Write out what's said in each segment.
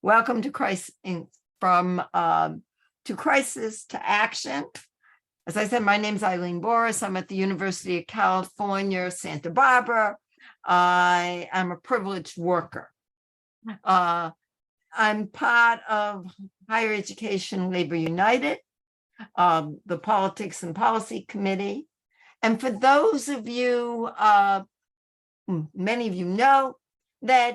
Welcome to Crisis to Crisis to Action. As I said, my name is Eileen Boris. I'm at the University of California, Santa Barbara. I am a privileged worker. I'm part of Higher Education Labor United, the Politics and Policy Committee. And for those of you, many of you know, that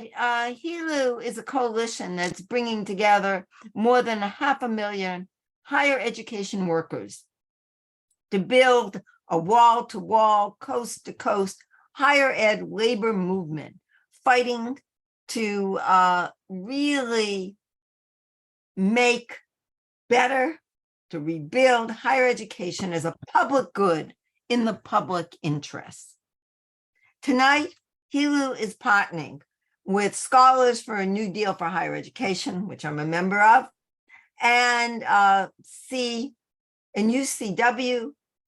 HELU is a coalition that's bringing together more than 500,000 higher education workers to build a wall-to-wall, coast-to-coast higher ed labor movement, fighting to really make better, to rebuild higher education as a public good in the public interest. Tonight, HELU is partnering with Scholars for a New Deal for Higher Education, which I'm a member of, and UCW,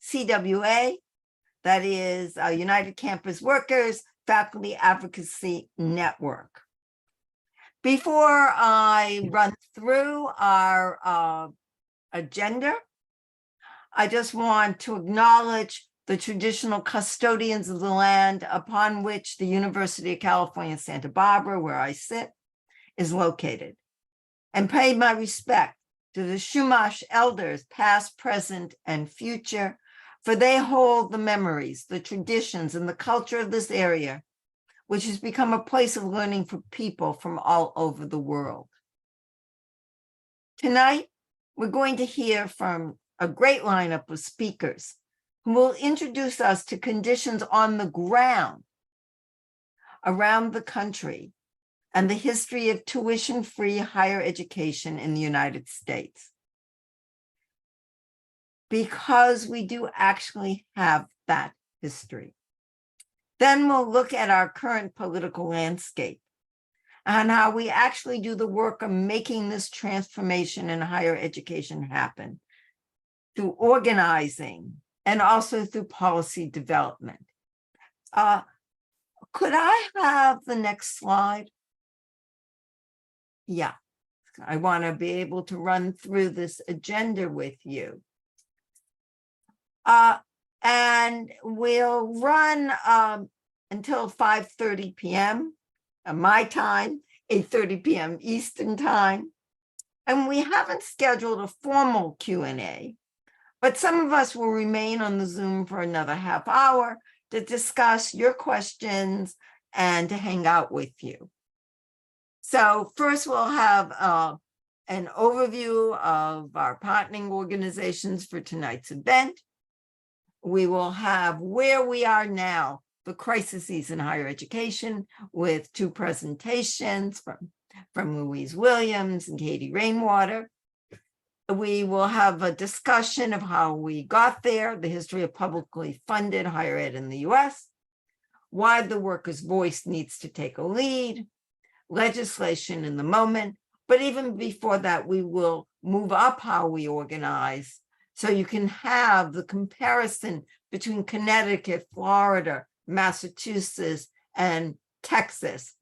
CWA, that is United Campus Workers Faculty Advocacy Network. Before I run through our agenda, I just want to acknowledge the traditional custodians of the land upon which the University of California, Santa Barbara, where I sit, is located, and pay my respect to the Chumash elders, past, present, and future, for they hold the memories, the traditions, and the culture of this area, which has become a place of learning for people from all over the world. Tonight, we're going to hear from a great lineup of speakers who will introduce us to conditions on the ground around the country and the history of tuition-free higher education in the United States. Because we do actually have that history. Then we'll look at our current political landscape and how we actually do the work of making this transformation in higher education happen through organizing and also through policy development. Could I have the next slide? Yeah, I want to be able to run through this agenda with you. And we'll run until 5:30 p.m. My time, 8:30 p.m. Eastern time. And we haven't scheduled a formal Q&A, but some of us will remain on the Zoom for another half hour to discuss your questions and to hang out with you. So first we'll have an overview of our partnering organizations for tonight's event. We will have where we are now, the crises in higher education, with two presentations from Louise Williams and Katie Rainwater. We will have a discussion of how we got there, the history of publicly funded higher ed in the US, why the workers' voice needs to take a lead, legislation in the moment, but even before that, we will move up how we organize so you can have the comparison between Connecticut, Florida, Massachusetts, and Texas.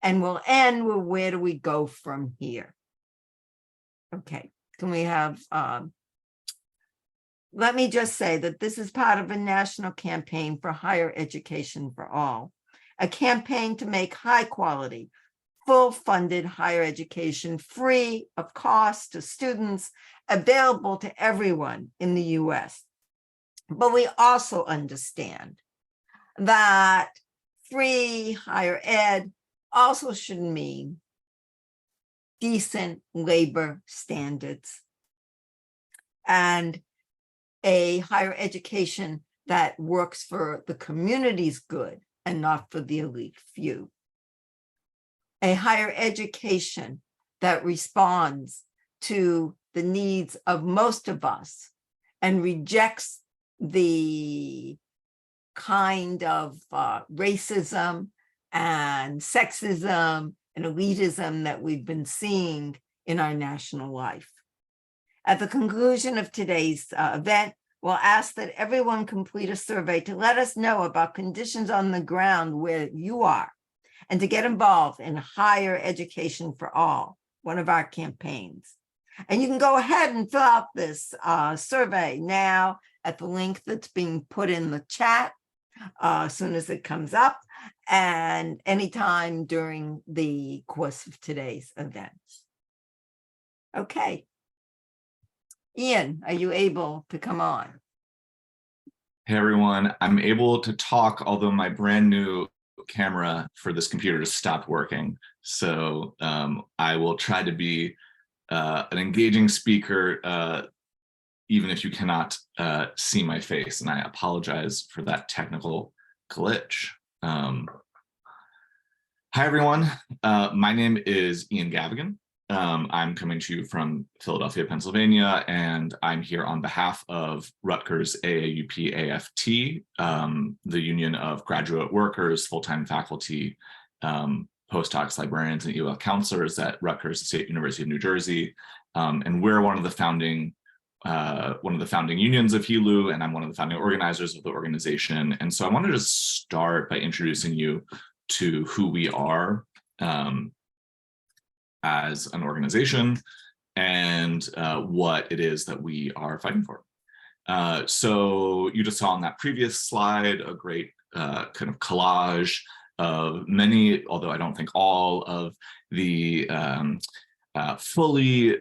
And we'll end with where do we go from here? Okay, can we have, let me just say that this is part of a national campaign for higher education for all, a campaign to make high quality, full funded higher education free of cost to students, available to everyone in the US. But we also understand that free higher ed also should mean decent labor standards and a higher education that works for the community's good and not for the elite few. A higher education that responds to the needs of most of us and rejects the kind of racism and sexism and elitism that we've been seeing in our national life. At the conclusion of today's event, we'll ask that everyone complete a survey to let us know about conditions on the ground where you are and to get involved in higher education for all, one of our campaigns. And you can go ahead and fill out this survey now at the link that's being put in the chat as soon as it comes up, and anytime during the course of today's event. Okay. Ian, are you able to come on? Hey everyone, I'm able to talk, although my brand new camera for this computer just stopped working. So I will try to be an engaging speaker, even if you cannot see my face, and I apologize for that technical glitch. Hi everyone, my name is Ian Gavigan. I'm coming to you from Philadelphia, Pennsylvania, and I'm here on behalf of Rutgers AAUP-AFT, the Union of Graduate Workers, Full-Time Faculty, Postdocs, Librarians, and EOL Counselors at Rutgers State University of New Jersey. And we're one of the founding unions of HELU, and I'm one of the founding organizers of the organization. And so I wanted to start by introducing you to who we are as an organization and what it is that we are fighting for. So you just saw on that previous slide a great kind of collage of many, although I don't think all, of the fully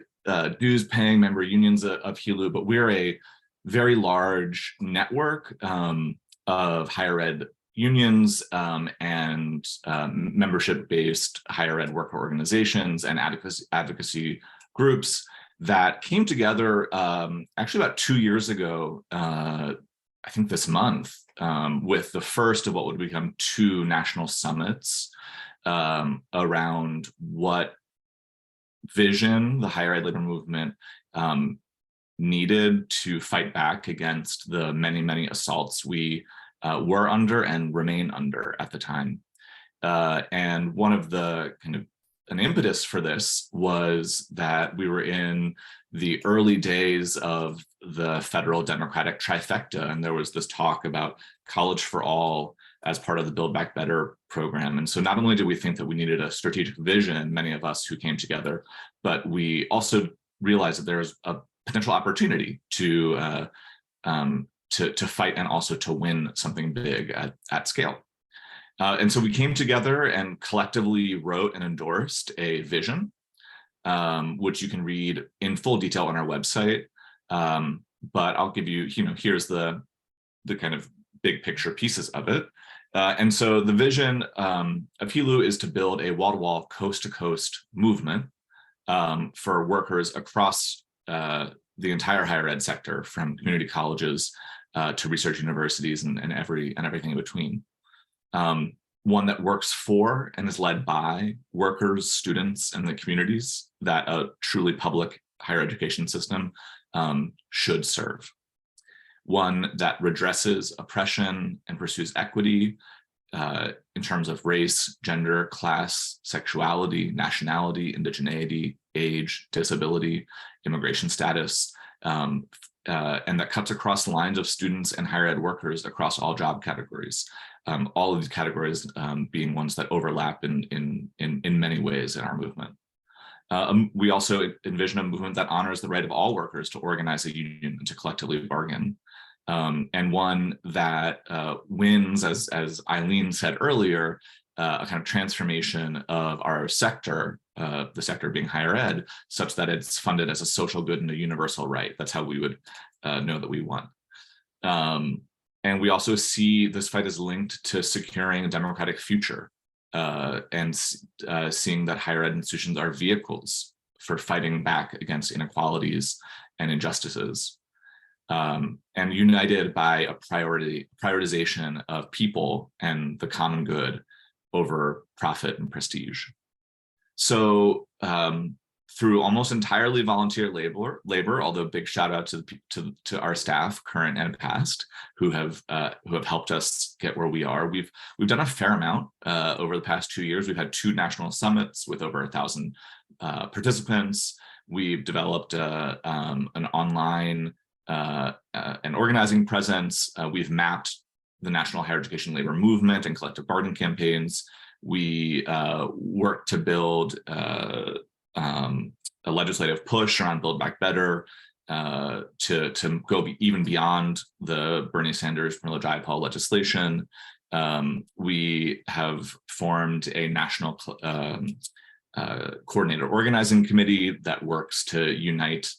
dues-paying member unions of HELU, but we're a very large network of higher ed unions and membership-based higher ed worker organizations and advocacy groups that came together actually about 2 years ago, I think this month, with the first of what would become 2 national summits around what vision the higher ed labor movement needed to fight back against the many, many assaults we were under and remain under at the time. And one of the kind of an impetus for this was that we were in the early days of the federal Democratic trifecta, and there was this talk about college for all as part of the Build Back Better program. And so not only did we think that we needed a strategic vision, many of us who came together, but we also realized that there was a potential opportunity to fight and also to win something big at scale. And so we came together and collectively wrote and endorsed a vision, which you can read in full detail on our website. But I'll give you, here's the kind of big picture pieces of it. And so the vision of HELU is to build a wall-to-wall, coast-to-coast movement for workers across the entire higher ed sector, from community colleges to research universities and everything in between. One that works for and is led by workers, students, and the communities that a truly public higher education system should serve. One that redresses oppression and pursues equity in terms of race, gender, class, sexuality, nationality, indigeneity, age, disability, immigration status, and that cuts across the lines of students and higher ed workers across all job categories. All of these categories being ones that overlap in many ways in our movement. We also envision a movement that honors the right of all workers to organize a union and to collectively bargain. And one that wins, as Eileen said earlier, a kind of transformation of our sector, the sector being higher ed, such that it's funded as a social good and a universal right. That's how we would know that we won. And we also see this fight as linked to securing a democratic future and seeing that higher ed institutions are vehicles for fighting back against inequalities and injustices. And united by a prioritization of people and the common good over profit and prestige. So through almost entirely volunteer labor, although big shout out to our staff, current and past, who have helped us get where we are. We've done a fair amount over the past 2 years. We've had 2 national summits with over 1,000 participants. We've developed an online an organizing presence. We've mapped the national higher education labor movement and collective bargaining campaigns. We work to build a legislative push around Build Back Better to go even beyond the Bernie Sanders, Pramila Jayapal legislation. We have formed a national coordinated organizing committee that works to unite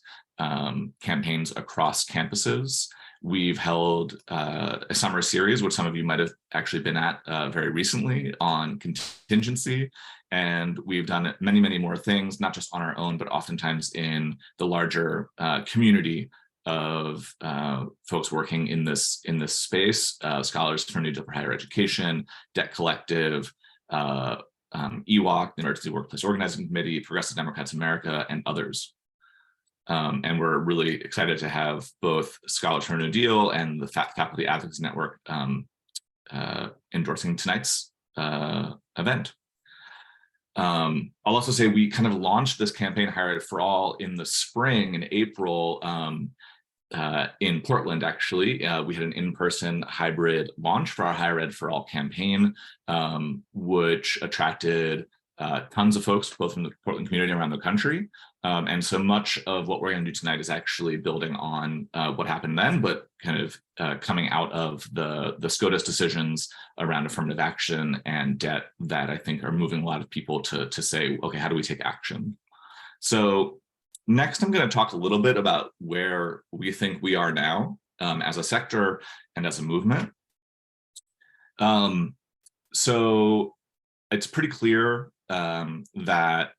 campaigns across campuses. We've held a summer series, which some of you might have actually been at very recently, on contingency. And we've done many, many more things, not just on our own, but oftentimes in the larger community of folks working in this space, Scholars for New Deal for Higher Education, Debt Collective, EWOC, the Emergency Workplace Organizing Committee, Progressive Democrats America, and others. And we're really excited to have both Scholars for New Deal and the Faculty Advocacy Network endorsing tonight's event. I'll also say we kind of launched this campaign, Higher Ed for All, in the spring, in April, in Portland, actually. We had an in-person hybrid launch for our Higher Ed for All campaign, which attracted tons of folks, both from the Portland community around the country. And so much of what we're going to do tonight is actually building on what happened then, but kind of coming out of the SCOTUS decisions around affirmative action and debt that I think are moving a lot of people to say, okay, how do we take action? So next, I'm going to talk a little bit about where we think we are now as a sector and as a movement. So it's pretty clear that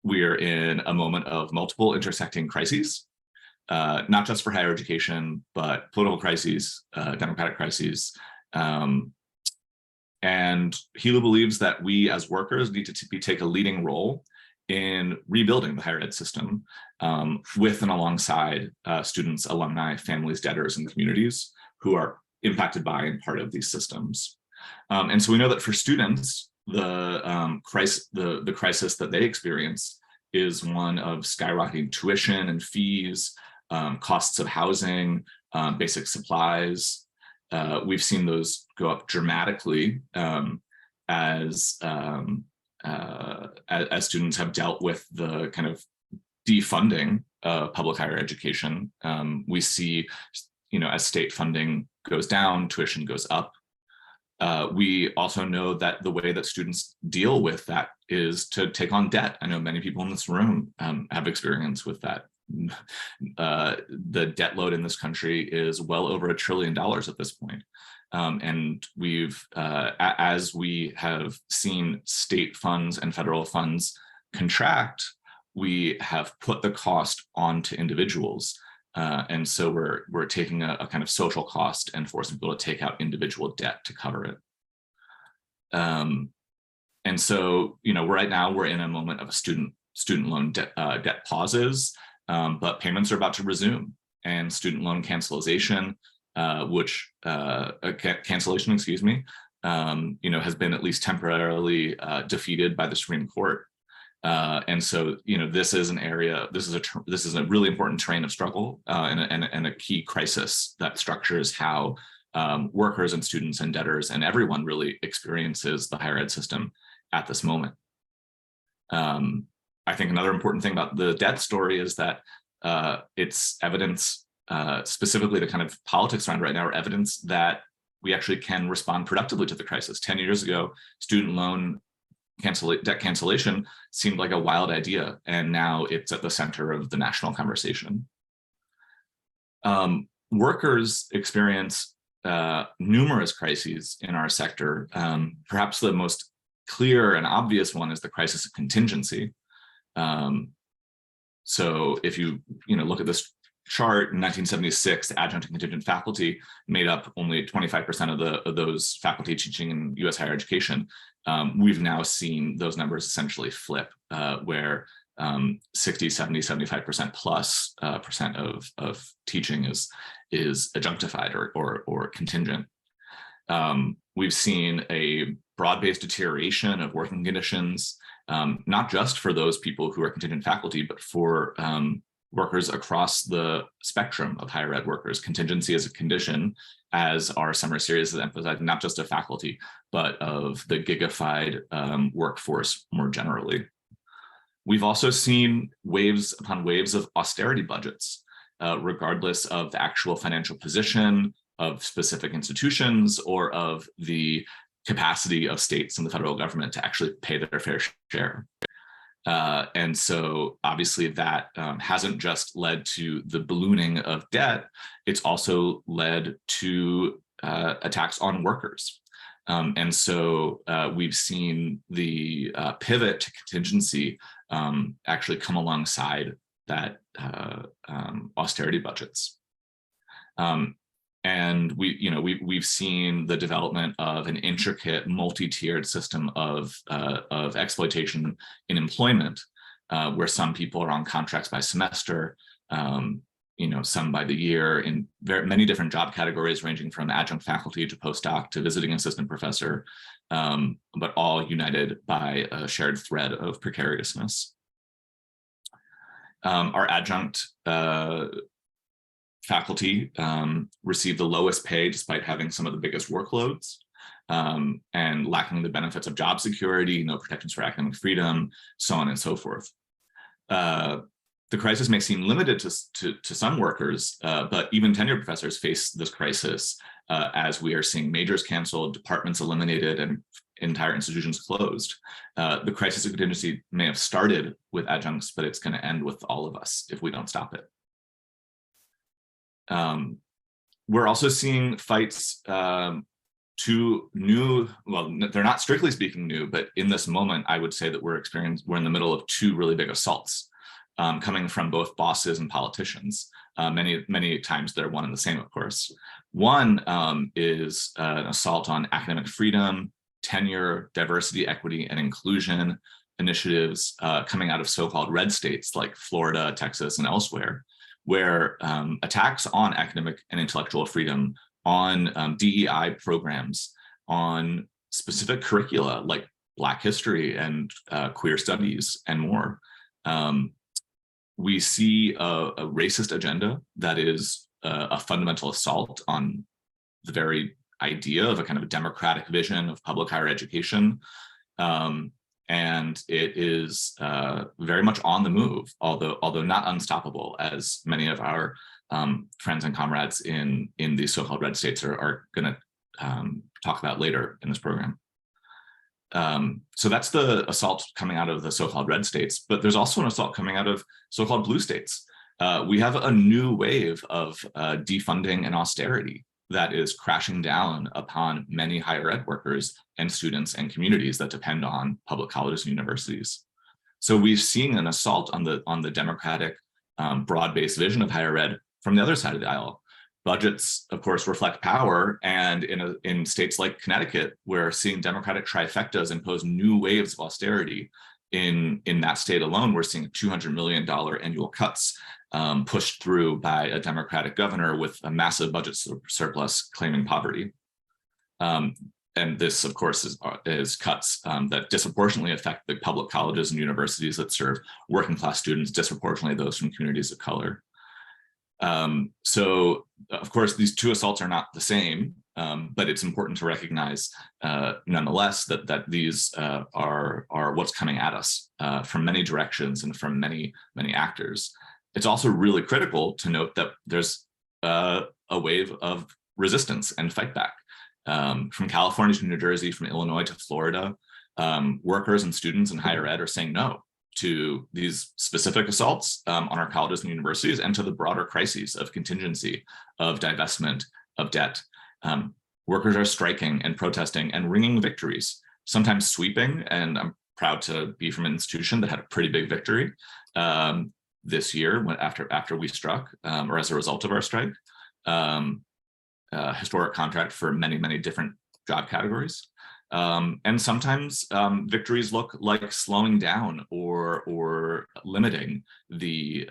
we're in a moment of multiple intersecting crises, not just for higher education, but political crises, democratic crises. And Hilo believes that we as workers need to take a leading role in rebuilding the higher ed system with and alongside students, alumni, families, debtors, and communities who are impacted by and part of these systems. And so we know that for students, the crisis that they experience is one of skyrocketing tuition and fees, costs of housing, basic supplies. We've seen those go up dramatically as students have dealt with the kind of defunding of public higher education. We see, as state funding goes down, tuition goes up. We also know that the way that students deal with that is to take on debt. I know many people in this room have experience with that. The debt load in this country is well over $1 trillion at this point. And we've, as we have seen state funds and federal funds contract, we have put the cost onto individuals. And so we're taking a kind of social cost and forcing people to take out individual debt to cover it. And so, right now we're in a moment of a student loan debt pauses, but payments are about to resume, and student loan cancellation, cancellation, excuse me, has been at least temporarily defeated by the Supreme Court. And so, this is an area, this is a really important terrain of struggle and a key crisis that structures how workers and students and debtors and everyone really experiences the higher ed system at this moment. I think another important thing about the debt story is that it's evidence, specifically the kind of politics around right now, are evidence that we actually can respond productively to the crisis. 10 years ago, student loan debt cancellation seemed like a wild idea, and now it's at the center of the national conversation. Workers experience numerous crises in our sector. Perhaps the most clear and obvious one is the crisis of contingency. So if you look at this chart, in 1976, the adjunct and contingent faculty made up only 25% of those faculty teaching in U.S. higher education. We've now seen those numbers essentially flip, where 60, 70, 75% plus percent of teaching is adjunctified or contingent. We've seen a broad-based deterioration of working conditions, not just for those people who are contingent faculty, but for workers across the spectrum of higher ed workers. Contingency as a condition, as our summer series has emphasized, not just of faculty, but of the gigafied workforce more generally. We've also seen waves upon waves of austerity budgets, regardless of the actual financial position of specific institutions or of the capacity of states and the federal government to actually pay their fair share. And so obviously that hasn't just led to the ballooning of debt, it's also led to attacks on workers. And so we've seen the pivot to contingency actually come alongside that austerity budgets. And we've seen the development of an intricate multi-tiered system of exploitation in employment, where some people are on contracts by semester, some by the year, in many different job categories, ranging from adjunct faculty to postdoc to visiting assistant professor, but all united by a shared thread of precariousness. Our adjunct faculty receive the lowest pay despite having some of the biggest workloads, and lacking the benefits of job security, no protections for academic freedom, so on and so forth. The crisis may seem limited to some workers, but even tenured professors face this crisis as we are seeing majors canceled, departments eliminated, and entire institutions closed. The crisis of contingency may have started with adjuncts, but it's going to end with all of us if we don't stop it. We're also seeing fights to new, well, they're not strictly speaking new, but in this moment, I would say that we're in the middle of two really big assaults coming from both bosses and politicians. Many times they're one and the same, of course. One is an assault on academic freedom, tenure, diversity, equity, and inclusion initiatives coming out of so-called red states like Florida, Texas, and elsewhere, where attacks on academic and intellectual freedom, on DEI programs, on specific curricula like Black history and queer studies and more. We see a racist agenda that is a fundamental assault on the very idea of a kind of a democratic vision of public higher education. And it is very much on the move, although not unstoppable, as many of our friends and comrades in these so-called red states are going to talk about later in this program. So that's the assault coming out of the so-called red states, but there's also an assault coming out of so-called blue states. We have a new wave of defunding and austerity that is crashing down upon many higher ed workers and students and communities that depend on public colleges and universities. So we've seen an assault on the democratic, broad-based vision of higher ed from the other side of the aisle. Budgets, of course, reflect power, and in states like Connecticut, we're seeing Democratic trifectas impose new waves of austerity. In that state alone, we're seeing $200 million annual cuts pushed through by a Democratic governor with a massive budget surplus claiming poverty. And this, of course, is cuts that disproportionately affect the public colleges and universities that serve working class students, disproportionately those from communities of color. So, of course, these two assaults are not the same, but it's important to recognize, nonetheless, that these are what's coming at us from many directions and from many actors. It's also really critical to note that there's a wave of resistance and fight back. From California to New Jersey, from Illinois to Florida, workers and students in higher ed are saying no to these specific assaults on our colleges and universities, and to the broader crises of contingency, of divestment, of debt. Workers are striking and protesting and ringing victories, sometimes sweeping, and I'm proud to be from an institution that had a pretty big victory this year after we struck, or as a result of our strike. Historic contract for many different job categories. And sometimes victories look like slowing down or limiting the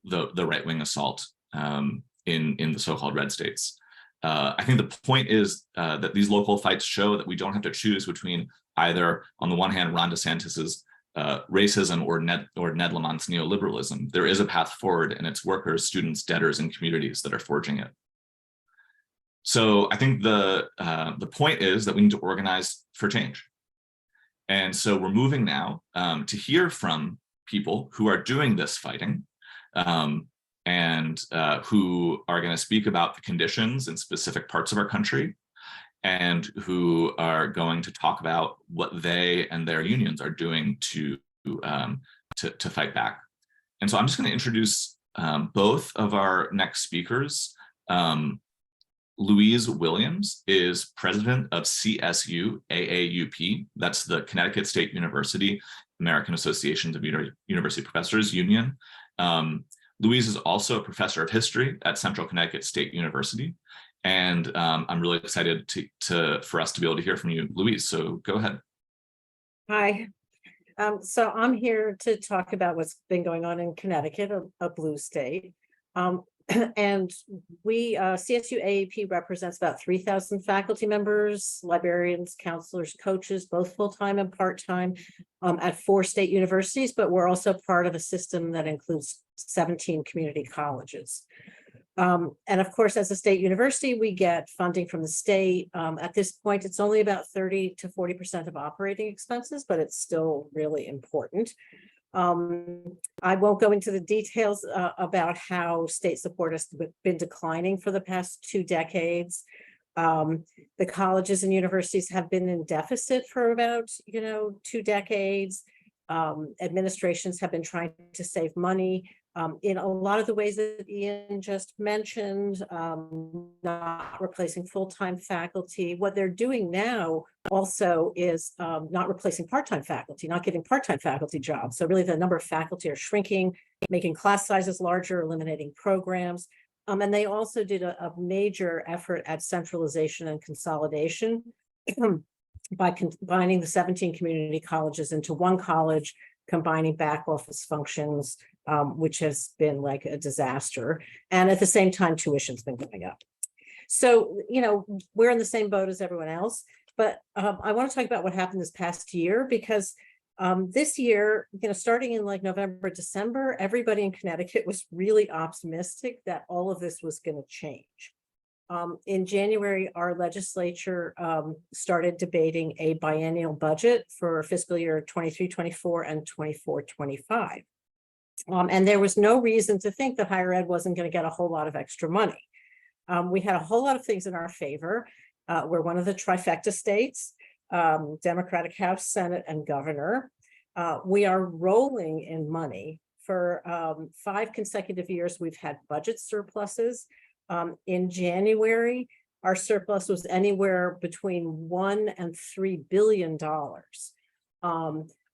right-wing assault in the so-called red states. I think the point is that these local fights show that we don't have to choose between either, on the one hand, Ron DeSantis's racism or Ned Lamont's neoliberalism. There is a path forward, and it's workers, students, debtors, and communities that are forging it. So I think the point is that we need to organize for change. And so we're moving now to hear from people who are doing this fighting, and who are going to speak about the conditions in specific parts of our country, and who are going to talk about what they and their unions are doing to fight back. And so I'm just going to introduce both of our next speakers. Louise Williams is president of CSU AAUP. That's the Connecticut State University American Associations of University Professors Union. Louise is also a professor of history at Central Connecticut State University. And I'm really excited for us to be able to hear from you, Louise. So go ahead. Hi. So I'm here to talk about what's been going on in Connecticut, a blue state. And we, CSU AAP represents about 3,000 faculty members, librarians, counselors, coaches, both full-time and part-time at 4 state universities, but we're also part of a system that includes 17 community colleges. And of course, as a state university, we get funding from the state. At this point, it's only about 30 to 40% of operating expenses, but it's still really important. I won't go into the details about how state support has been declining for the past 2 decades. The colleges and universities have been in deficit for about, 2 decades. Administrations have been trying to save money in a lot of the ways that Ian just mentioned, not replacing full-time faculty. What they're doing now also is not replacing part-time faculty, not giving part-time faculty jobs. So really the number of faculty are shrinking, making class sizes larger, eliminating programs. And they also did a major effort at centralization and consolidation by combining the 17 community colleges into one college, combining back office functions, which has been like a disaster. And at the same time, tuition's been going up. So, we're in the same boat as everyone else, but I want to talk about what happened this past year, because this year, starting in like November, December, everybody in Connecticut was really optimistic that all of this was going to change. In January, our legislature started debating a biennial budget for fiscal year 23-24 and 24-25. And there was no reason to think that higher ed wasn't going to get a whole lot of extra money. We had a whole lot of things in our favor. We're one of the trifecta states, Democratic House, Senate, and governor. We are rolling in money. For 5 consecutive years, we've had budget surpluses. In January, our surplus was anywhere between $1 and $3 billion.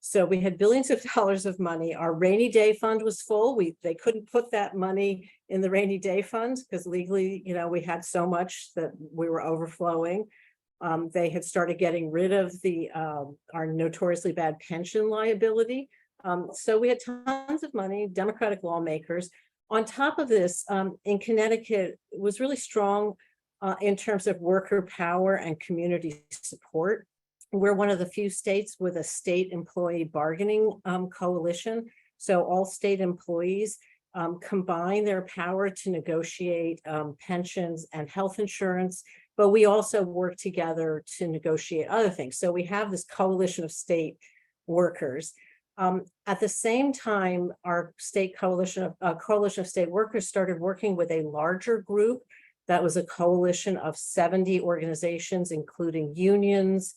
So we had billions of dollars of money. Our rainy day fund was full. They couldn't put that money in the rainy day fund because legally, we had so much that we were overflowing. They had started getting rid of our notoriously bad pension liability. So we had tons of money, Democratic lawmakers. On top of this, in Connecticut, it was really strong in terms of worker power and community support. We're one of the few states with a state employee bargaining coalition. So all state employees combine their power to negotiate pensions and health insurance, but we also work together to negotiate other things. So we have this coalition of state workers. At the same time, our state coalition of state workers started working with a larger group that was a coalition of 70 organizations, including unions,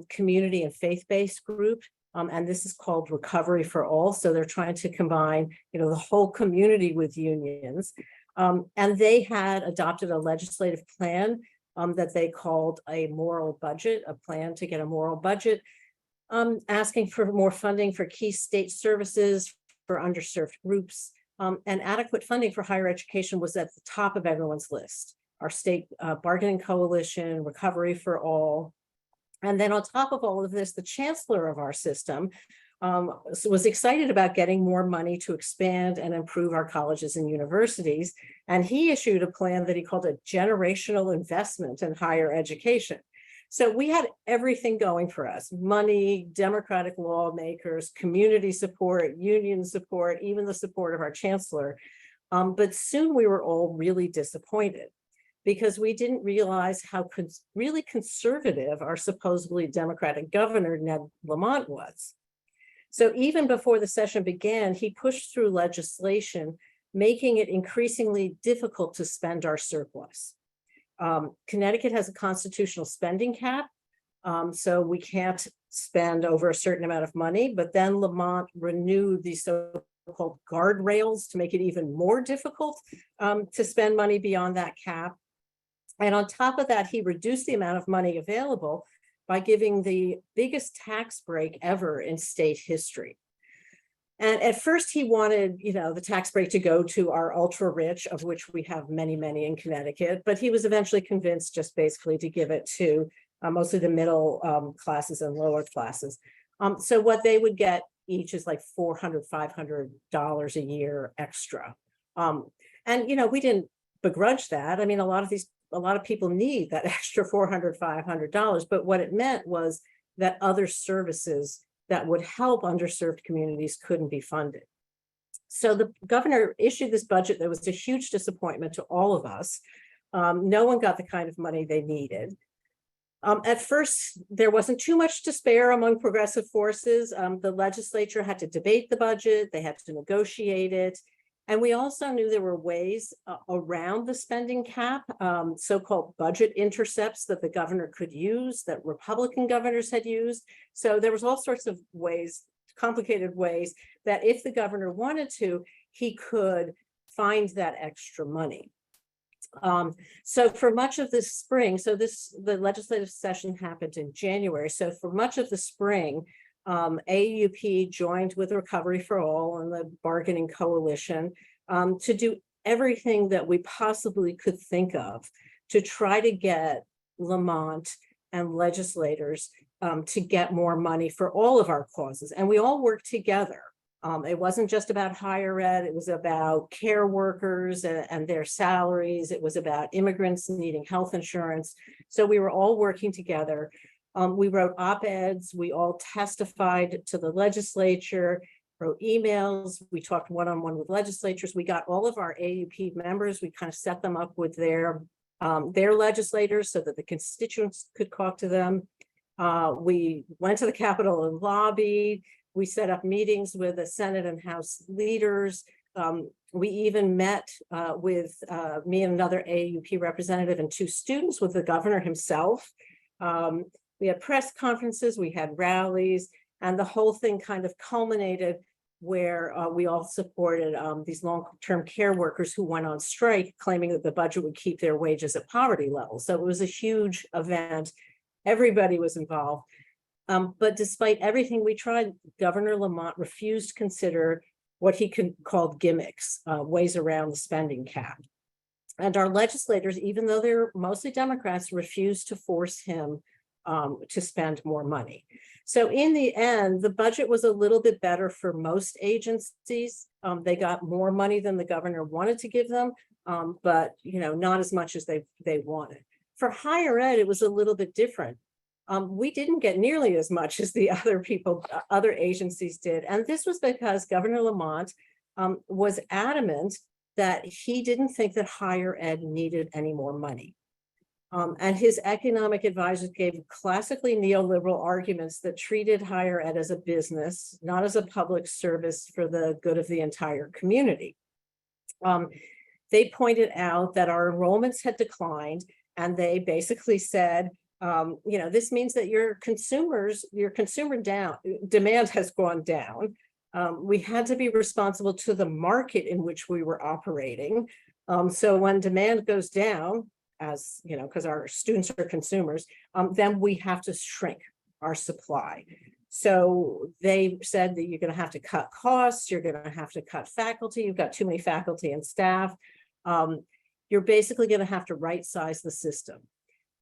community and faith-based group. And this is called Recovery for All. So they're trying to combine, the whole community with unions. And they had adopted a legislative plan that they called a moral budget, a plan to get a moral budget, asking for more funding for key state services for underserved groups, and adequate funding for higher education was at the top of everyone's list. Our state bargaining coalition, Recovery for All. And then on top of all of this, the chancellor of our system was excited about getting more money to expand and improve our colleges and universities. And he issued a plan that he called a generational investment in higher education. So we had everything going for us: money, democratic lawmakers, community support, union support, even the support of our chancellor. But soon we were all really disappointed because we didn't realize how really conservative our supposedly democratic governor, Ned Lamont, was. So even before the session began, he pushed through legislation, making it increasingly difficult to spend our surplus. Connecticut has a constitutional spending cap, so we can't spend over a certain amount of money, but then Lamont renewed these so-called guardrails to make it even more difficult to spend money beyond that cap. And on top of that, he reduced the amount of money available by giving the biggest tax break ever in state history. And at first he wanted, the tax break to go to our ultra rich, of which we have many, many in Connecticut, but he was eventually convinced just basically to give it to mostly the middle classes and lower classes. So what they would get each is like $400, $500 a year extra. And, we didn't begrudge that. I mean, a lot of people need that extra $400, $500, but what it meant was that other services that would help underserved communities couldn't be funded. So the governor issued this budget that was a huge disappointment to all of us. No one got the kind of money they needed. At first, there wasn't too much to spare among progressive forces. The legislature had to debate the budget, they had to negotiate it. And we also knew there were ways around the spending cap, so-called budget intercepts that the governor could use, that Republican governors had used. So there was all sorts of ways, complicated ways, that if the governor wanted to, he could find that extra money. So for much of this spring, the legislative session happened in January. So for much of the spring, AUP joined with Recovery for All and the bargaining coalition to do everything that we possibly could think of to try to get Lamont and legislators to get more money for all of our causes. And we all worked together. It wasn't just about higher ed, it was about care workers and their salaries. It was about immigrants needing health insurance. So we were all working together. We wrote op-eds, we all testified to the legislature, wrote emails, we talked one-on-one with legislatures. We got all of our AUP members, we kind of set them up with their legislators so that the constituents could talk to them. We went to the Capitol and lobbied. We set up meetings with the Senate and House leaders. We even met with me and another AUP representative and 2 students with the governor himself. We had press conferences, we had rallies, and the whole thing kind of culminated where we all supported these long-term care workers who went on strike, claiming that the budget would keep their wages at poverty level. So it was a huge event. Everybody was involved. But despite everything we tried, Governor Lamont refused to consider what he called gimmicks, ways around the spending cap. And our legislators, even though they're mostly Democrats, refused to force him to spend more money. So in the end, the budget was a little bit better for most agencies. They got more money than the governor wanted to give them, but not as much as they wanted. For higher ed, it was a little bit different. We didn't get nearly as much as the other agencies did. And this was because Governor Lamont was adamant that he didn't think that higher ed needed any more money. And his economic advisors gave classically neoliberal arguments that treated higher ed as a business, not as a public service for the good of the entire community. They pointed out that our enrollments had declined, and they basically said, this means that your consumer demand has gone down. We had to be responsible to the market in which we were operating. So when demand goes down, as because our students are consumers, then we have to shrink our supply. So they said that you're going to have to cut costs, you're going to have to cut faculty, you've got too many faculty and staff. You're basically going to have to right size the system.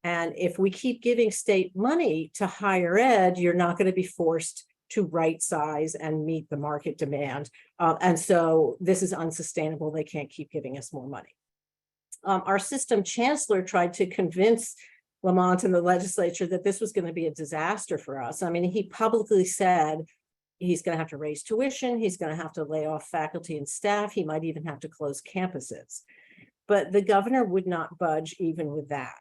And if we keep giving state money to higher ed, you're not going to be forced to right size and meet the market demand. And so this is unsustainable. They can't keep giving us more money. Our system chancellor tried to convince Lamont and the legislature that this was going to be a disaster for us. I mean, he publicly said he's going to have to raise tuition, he's going to have to lay off faculty and staff, he might even have to close campuses. But the governor would not budge even with that.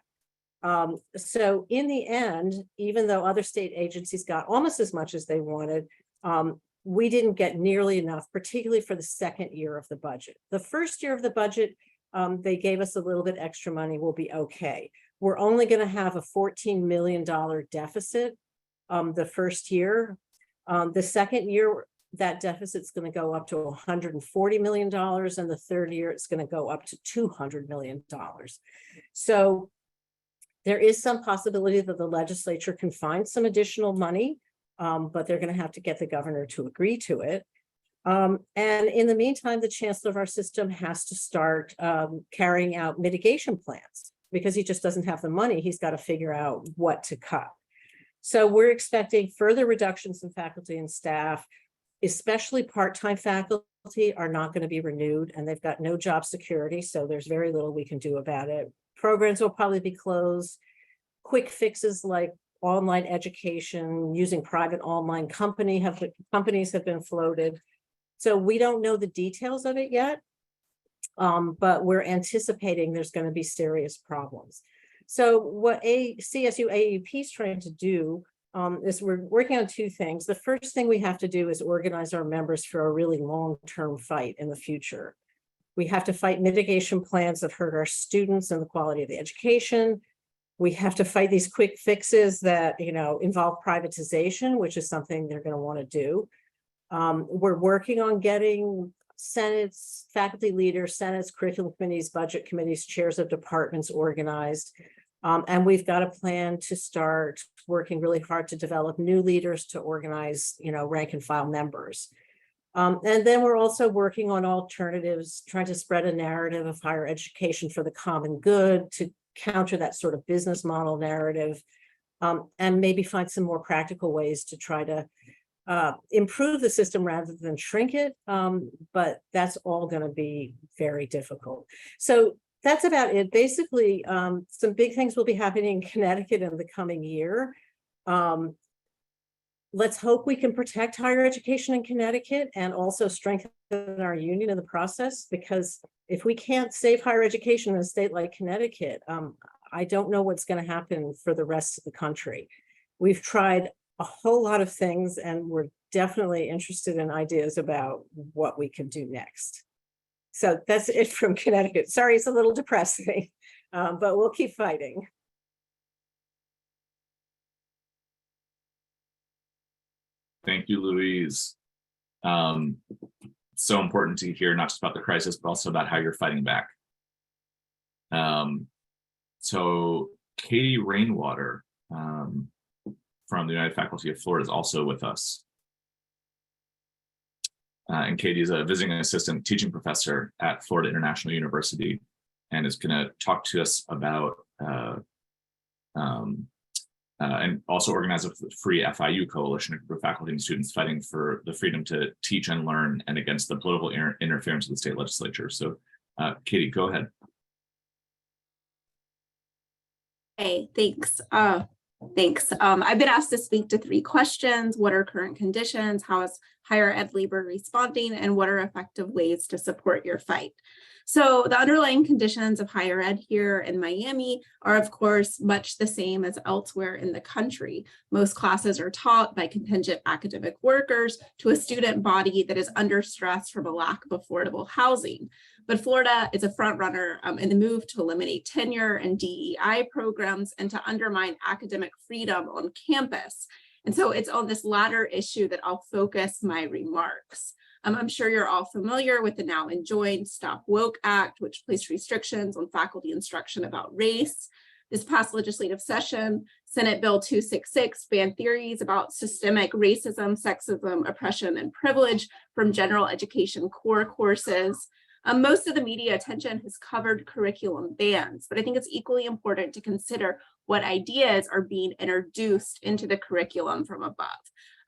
So in the end, even though other state agencies got almost as much as they wanted, we didn't get nearly enough, particularly for the second year of the budget. The first year of the budget, they gave us a little bit extra money, we'll be okay. We're only going to have a $14 million deficit the first year. The second year, that deficit's going to go up to $140 million, and the third year, it's going to go up to $200 million. So there is some possibility that the legislature can find some additional money, but they're going to have to get the governor to agree to it. And in the meantime, the chancellor of our system has to start carrying out mitigation plans because he just doesn't have the money. He's got to figure out what to cut. So we're expecting further reductions in faculty and staff, especially part-time faculty are not going to be renewed, and they've got no job security. So there's very little we can do about it. Programs will probably be closed. Quick fixes like online education, using private online companies have been floated. So we don't know the details of it yet, but we're anticipating there's going to be serious problems. So what CSU AEP is trying to do is we're working on two things. The first thing we have to do is organize our members for a really long-term fight in the future. We have to fight mitigation plans that hurt our students and the quality of the education. We have to fight these quick fixes that, involve privatization, which is something they're going to want to do. We're working on getting senates, faculty leaders, senates, curriculum committees, budget committees, chairs of departments organized. And we've got a plan to start working really hard to develop new leaders to organize, rank and file members. And then we're also working on alternatives, trying to spread a narrative of higher education for the common good to counter that sort of business model narrative, and maybe find some more practical ways to try to improve the system rather than shrink it. But that's all going to be very difficult. So that's about it. Basically, some big things will be happening in Connecticut in the coming year. Let's hope we can protect higher education in Connecticut and also strengthen our union in the process, because if we can't save higher education in a state like Connecticut, I don't know what's going to happen for the rest of the country. We've tried a whole lot of things, and we're definitely interested in ideas about what we can do next. So that's it from Connecticut. Sorry, it's a little depressing, but we'll keep fighting. Thank you, Louise. So important to hear not just about the crisis, but also about how you're fighting back. So Katie Rainwater from the United Faculty of Florida is also with us. And Katie is a visiting assistant teaching professor at Florida International University and is going to talk to us about and also organize a free FIU coalition, a group of faculty and students fighting for the freedom to teach and learn and against the political interference of the state legislature. So Katie, go ahead. Hey, thanks. Thanks. I've been asked to speak to 3 questions. What are current conditions? How is higher ed labor responding? And what are effective ways to support your fight? So the underlying conditions of higher ed here in Miami are, of course, much the same as elsewhere in the country. Most classes are taught by contingent academic workers to a student body that is under stress from a lack of affordable housing. But Florida is a front runner in the move to eliminate tenure and DEI programs and to undermine academic freedom on campus. And so it's on this latter issue that I'll focus my remarks. I'm sure you're all familiar with the now enjoined Stop Woke Act, which placed restrictions on faculty instruction about race. This past legislative session, Senate Bill 266 banned theories about systemic racism, sexism, oppression, and privilege from general education core courses. Most of the media attention has covered curriculum bans, but I think it's equally important to consider what ideas are being introduced into the curriculum from above.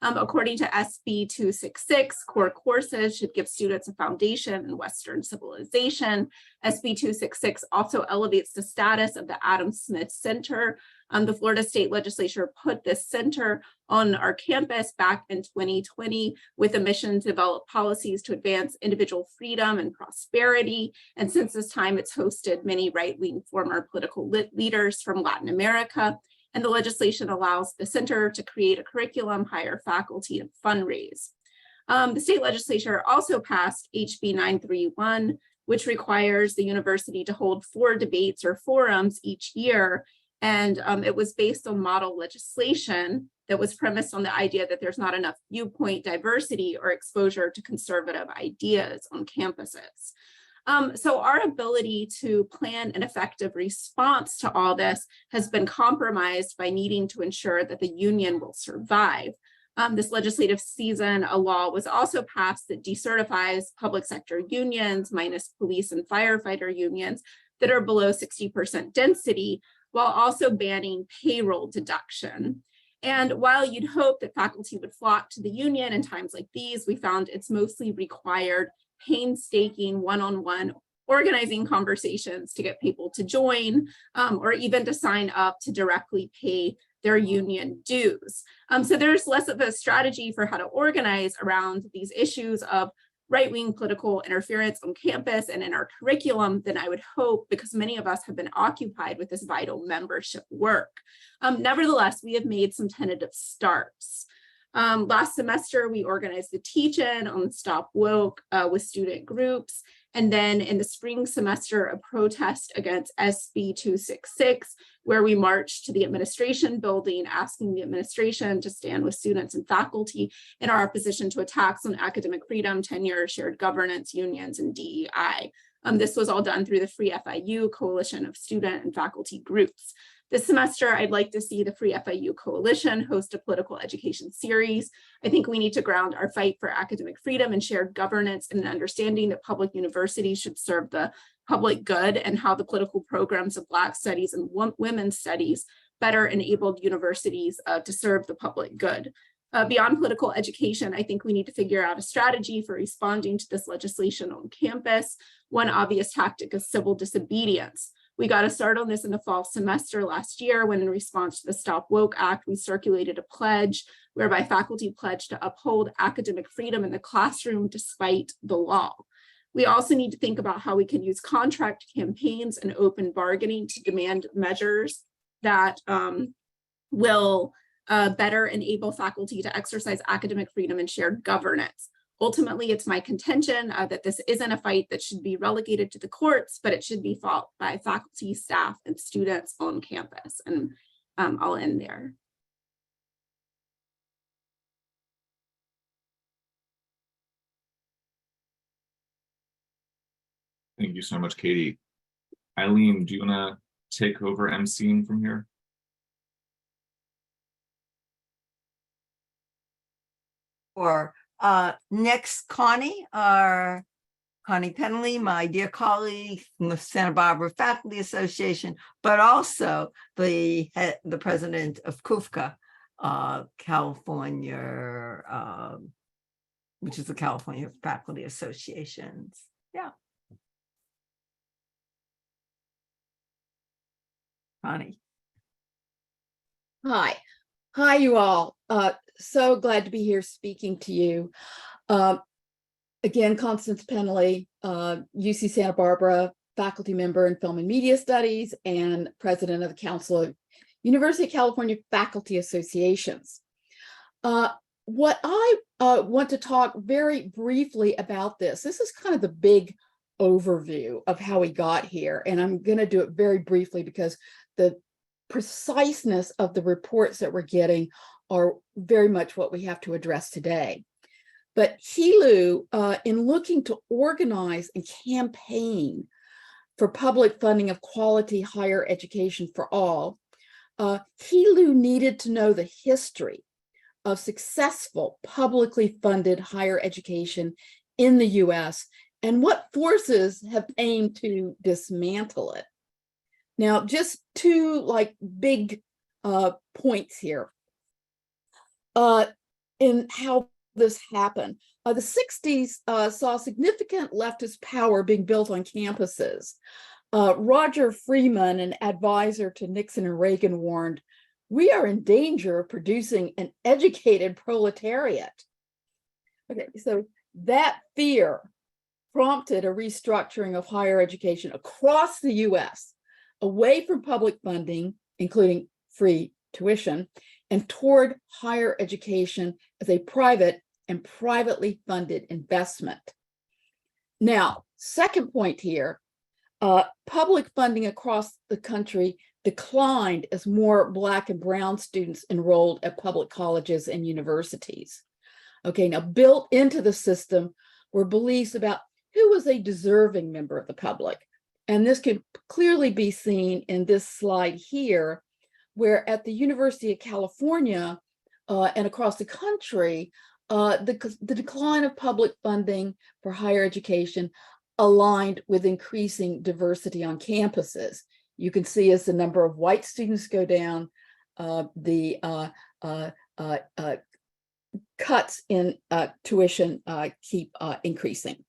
According to SB 266, core courses should give students a foundation in Western civilization. SB 266 also elevates the status of the Adam Smith Center The Florida State Legislature put this center on our campus back in 2020 with a mission to develop policies to advance individual freedom and prosperity. And since this time, it's hosted many right-wing former political leaders from Latin America. And the legislation allows the center to create a curriculum, hire faculty, and fundraise. The state legislature also passed HB 931, which requires the university to hold 4 debates or forums each year. And it was based on model legislation that was premised on the idea that there's not enough viewpoint diversity or exposure to conservative ideas on campuses. So our ability to plan an effective response to all this has been compromised by needing to ensure that the union will survive. This legislative season, a law was also passed that decertifies public sector unions minus police and firefighter unions that are below 60% density, while also banning payroll deduction. And while you'd hope that faculty would flock to the union in times like these, we found it's mostly required painstaking one-on-one organizing conversations to get people to join or even to sign up to directly pay their union dues. So there's less of a strategy for how to organize around these issues of right-wing political interference on campus and in our curriculum than I would hope, because many of us have been occupied with this vital membership work. Nevertheless, we have made some tentative starts. Last semester, we organized the teach-in on Stop Woke with student groups. And then in the spring semester, a protest against SB 266, where we marched to the administration building, asking the administration to stand with students and faculty in our opposition to attacks on academic freedom, tenure, shared governance, unions, and DEI. This was all done through the Free FIU Coalition of student and faculty groups. This semester, I'd like to see the Free FIU Coalition host a political education series. I think we need to ground our fight for academic freedom and shared governance in an understanding that public universities should serve the public good, and how the political programs of Black studies and women's studies better enabled universities to serve the public good. Beyond political education, I think we need to figure out a strategy for responding to this legislation on campus. One obvious tactic is civil disobedience. We got to start on this in the fall semester last year, when in response to the Stop Woke Act, we circulated a pledge whereby faculty pledged to uphold academic freedom in the classroom despite the law. We also need to think about how we can use contract campaigns and open bargaining to demand measures that will better enable faculty to exercise academic freedom and shared governance. Ultimately, it's my contention that this isn't a fight that should be relegated to the courts, but it should be fought by faculty, staff, and students on campus. And I'll end there. Thank you so much, Katie. Eileen, do you want to take over emceeing from here? Or next, Connie Penley, my dear colleague from the Santa Barbara Faculty Association, but also the president of CUFCA, California, which is the California Faculty Associations. Yeah. Connie. Hi, you all. So glad to be here speaking to you. Again, Constance Penley, UC Santa Barbara, faculty member in Film and Media Studies and president of the Council of University of California Faculty Associations. What I want to talk very briefly about this is kind of the big overview of how we got here. And I'm going to do it very briefly because the preciseness of the reports that we're getting are very much what we have to address today. But HELU, in looking to organize and campaign for public funding of quality higher education for all, HELU needed to know the history of successful publicly funded higher education in the US and what forces have aimed to dismantle it. Now, just two big points here in how this happened. The 60s saw significant leftist power being built on campuses. Roger Freeman, an advisor to Nixon and Reagan, warned, "We are in danger of producing an educated proletariat." Okay, so that fear prompted a restructuring of higher education across the US, away from public funding, including free tuition, and toward higher education as a private and privately funded investment. Now, second point here, public funding across the country declined as more Black and Brown students enrolled at public colleges and universities. Okay, now built into the system were beliefs about who was a deserving member of the public. And this can clearly be seen in this slide here, where at the University of California and across the country, the decline of public funding for higher education aligned with increasing diversity on campuses. You can see as the number of white students go down, the cuts in tuition keep increasing.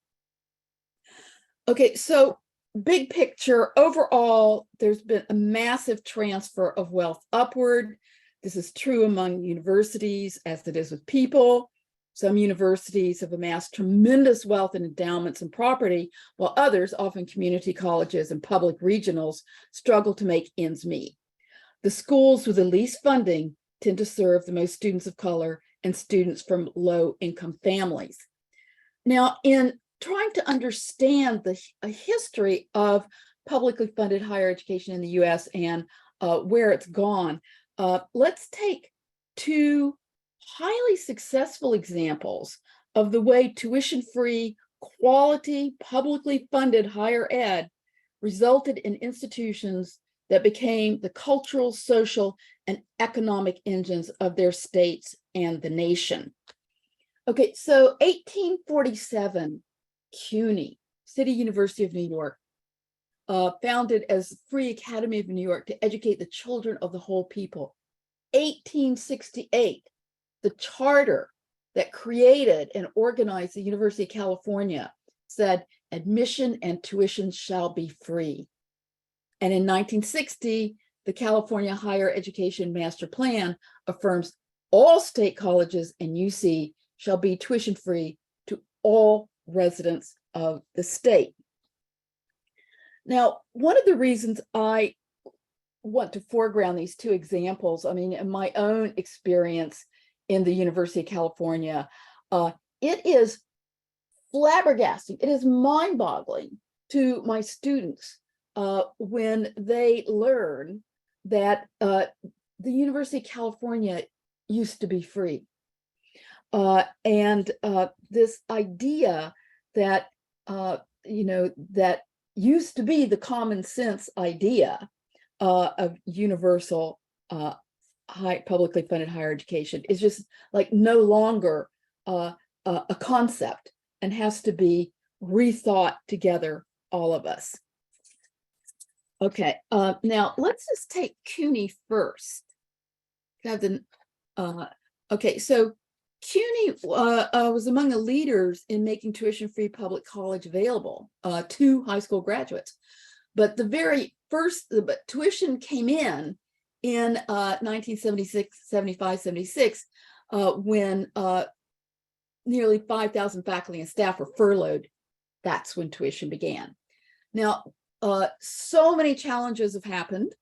Okay, so big picture, overall, there's been a massive transfer of wealth upward. This is true among universities as it is with people. Some universities have amassed tremendous wealth in endowments and property, while others, often community colleges and public regionals, struggle to make ends meet. The schools with the least funding tend to serve the most students of color and students from low-income families. Now, in trying to understand the history of publicly funded higher education in the US and where it's gone, let's take two highly successful examples of the way tuition-free, quality, publicly funded higher ed resulted in institutions that became the cultural, social, and economic engines of their states and the nation. Okay, so 1847, CUNY, City University of New York, founded as Free Academy of New York to educate the children of the whole people. 1868, the charter that created and organized the University of California said admission and tuition shall be free. And in 1960, the California Higher Education Master Plan affirms all state colleges and UC shall be tuition free to all residents of the state. Now, one of the reasons I want to foreground these two examples, I mean, in my own experience in the University of California, it is flabbergasting, it is mind-boggling to my students when they learn that the University of California used to be free. And this idea that, that used to be the common sense idea of universal publicly funded higher education is just like no longer a concept and has to be rethought together, all of us. Okay, now let's just take CUNY first. Okay, so CUNY was among the leaders in making tuition-free public college available to high school graduates. But the very first, tuition came in 1976, 75, 76, when nearly 5,000 faculty and staff were furloughed. That's when tuition began. Now, so many challenges have happened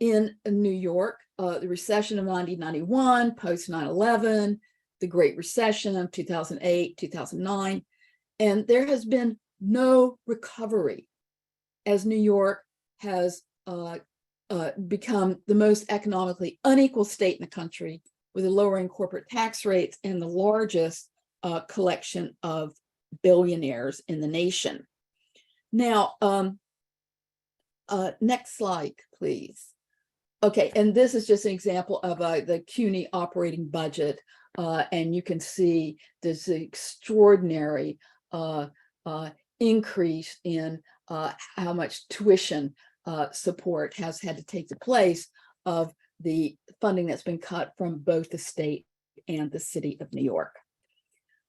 in New York. The recession of 1991, post 9/11, the Great Recession of 2008, 2009, and there has been no recovery as New York has become the most economically unequal state in the country, with a lowering corporate tax rates and the largest collection of billionaires in the nation. Now, next slide, please. Okay, and this is just an example of the CUNY operating budget, and you can see this extraordinary increase in how much tuition support has had to take the place of the funding that's been cut from both the state and the city of New York.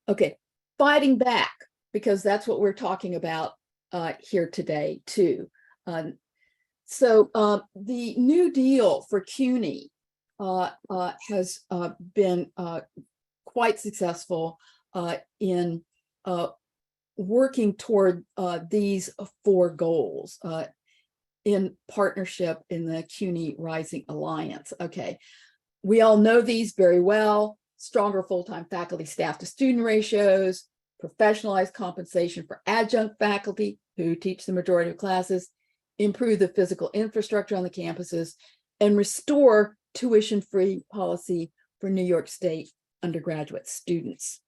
Okay, fighting back, because that's what we're talking about here today too. So the New Deal for CUNY has been quite successful in working toward these 4 goals in partnership in the CUNY Rising Alliance. Okay, we all know these very well: stronger full-time faculty staff to student ratios, professionalized compensation for adjunct faculty who teach the majority of classes, improve the physical infrastructure on the campuses, and restore tuition-free policy for New York State undergraduate students.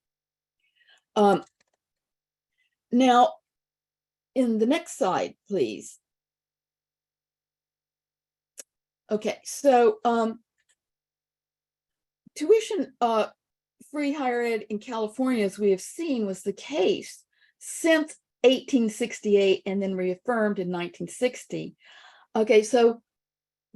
Now, in the next slide, please. Okay, so tuition free higher ed in California, as we have seen, was the case since 1868 and then reaffirmed in 1960. Okay, so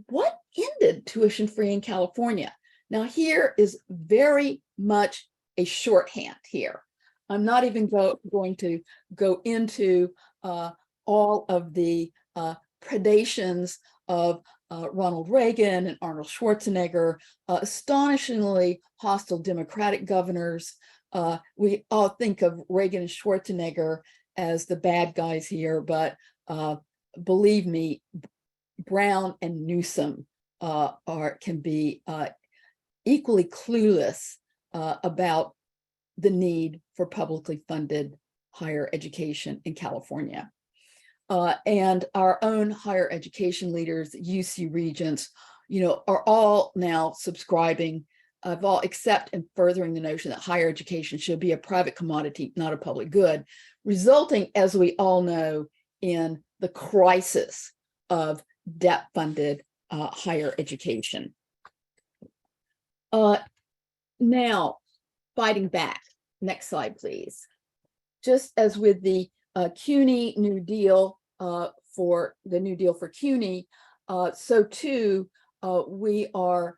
what ended tuition free in California? Now, here is very much a shorthand here. I'm not even going to go into all of the predations of Ronald Reagan and Arnold Schwarzenegger, astonishingly hostile Democratic governors. We all think of Reagan and Schwarzenegger as the bad guys here, but believe me, Brown and Newsom can be equally clueless about the need for publicly funded higher education in California. And our own higher education leaders, UC regents, are all now subscribing of all except and furthering the notion that higher education should be a private commodity, not a public good, resulting, as we all know, in the crisis of debt-funded higher education. Now, fighting back. Next slide, please. Just as with the CUNY New Deal for the New Deal for CUNY, so too we are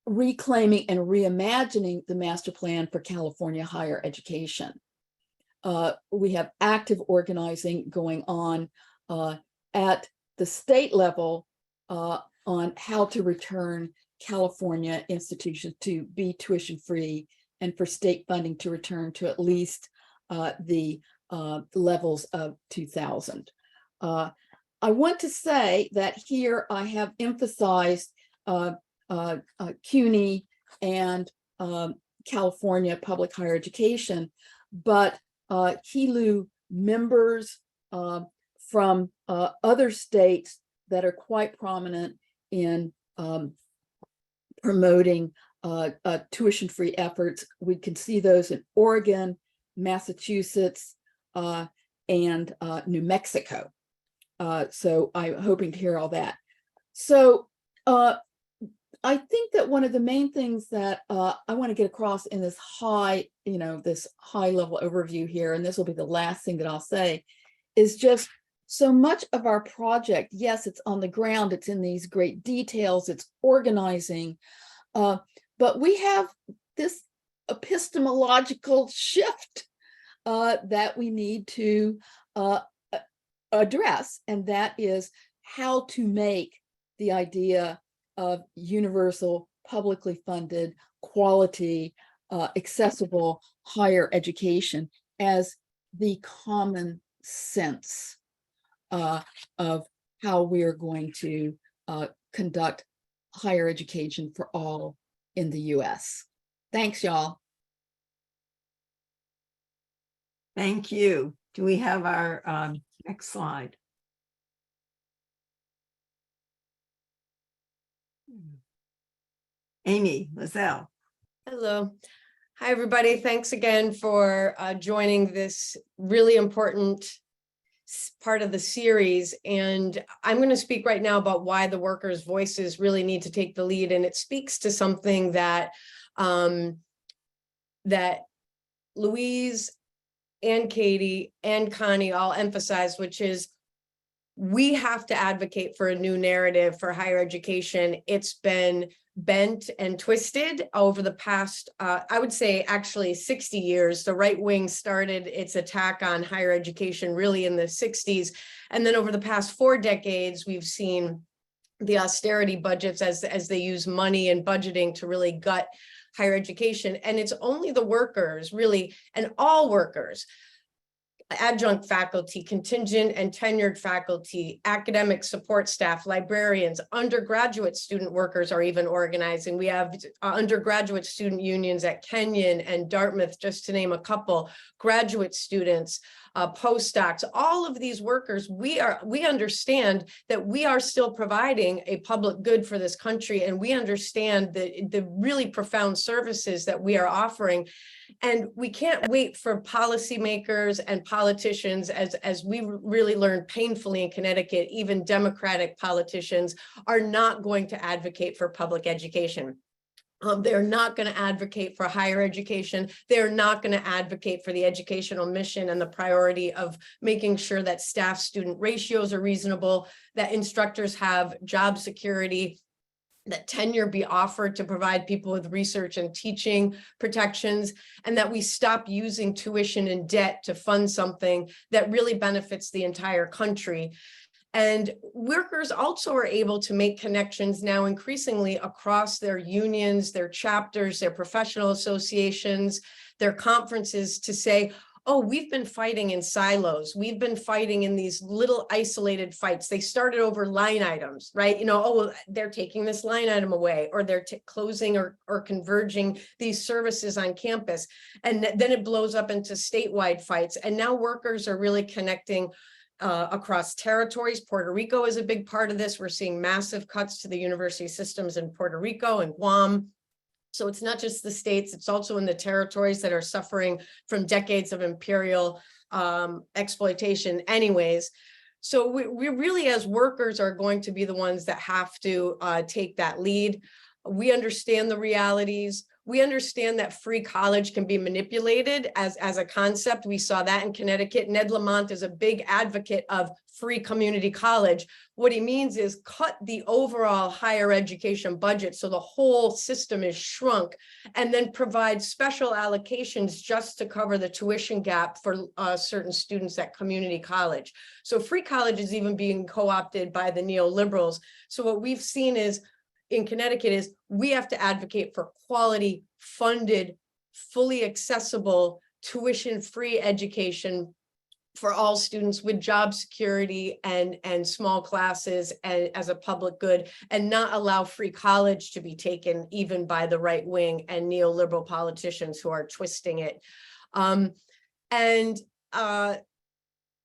reclaiming and reimagining the master plan for California higher education. We have active organizing going on at the state level on how to return California institutions to be tuition free and for state funding to return to at least the levels of 2000. I want to say that here I have emphasized CUNY and California public higher education, but HELU members from other states that are quite prominent in promoting tuition-free efforts. We can see those in Oregon, Massachusetts, and New Mexico. So I'm hoping to hear all that. So I think that one of the main things that I want to get across in this high level overview here, and this will be the last thing that I'll say, is just so much of our project, yes, it's on the ground, it's in these great details, it's organizing, but we have this epistemological shift that we need to address, and that is how to make the idea of universal, publicly funded, quality, accessible higher education as the common sense of how we're going to conduct higher education for all in the US. Thanks, y'all. Thank you. Do we have our next slide? Amy Lozelle. Hello. Hi, everybody. Thanks again for joining this really important part of the series. And I'm going to speak right now about why the workers' voices really need to take the lead. And it speaks to something that that Louise and Katie and Connie all emphasized, which is we have to advocate for a new narrative for higher education. It's been bent and twisted over the past, I would say actually 60 years. The right wing started its attack on higher education really in the 60s. And then over the past 4 decades, we've seen the austerity budgets as they use money and budgeting to really gut higher education. And it's only the workers really, and all workers, adjunct faculty, contingent and tenured faculty, academic support staff, librarians, undergraduate student workers are even organizing. We have undergraduate student unions at Kenyon and Dartmouth, just to name a couple, graduate students, postdocs, all of these workers, we understand that we are still providing a public good for this country, and we understand the really profound services that we are offering. And we can't wait for policymakers and politicians, as we really learned painfully in Connecticut, even Democratic politicians are not going to advocate for public education. They're not going to advocate for higher education. They're not going to advocate for the educational mission and the priority of making sure that staff-student ratios are reasonable, that instructors have job security, that tenure be offered to provide people with research and teaching protections, and that we stop using tuition and debt to fund something that really benefits the entire country. And workers also are able to make connections now increasingly across their unions, their chapters, their professional associations, their conferences to say, oh, we've been fighting in silos. We've been fighting in these little isolated fights. They started over line items, right? You know, oh, well, they're taking this line item away, or they're closing or converging these services on campus. And then it blows up into statewide fights. And now workers are really connecting across territories. Puerto Rico is a big part of this. We're seeing massive cuts to the university systems in Puerto Rico and Guam. So it's not just the states, it's also in the territories that are suffering from decades of imperial exploitation anyways. So we really, as workers, are going to be the ones that have to take that lead. We understand the realities. We understand that free college can be manipulated as a concept. We saw that in Connecticut. Ned Lamont is a big advocate of free community college. What he means is cut the overall higher education budget so the whole system is shrunk, and then provide special allocations just to cover the tuition gap for certain students at community college. So free college is even being co-opted by the neoliberals. So what we've seen is in Connecticut is we have to advocate for quality, funded, fully accessible, tuition-free education for all students with job security and small classes and as a public good, and not allow free college to be taken even by the right wing and neoliberal politicians who are twisting it.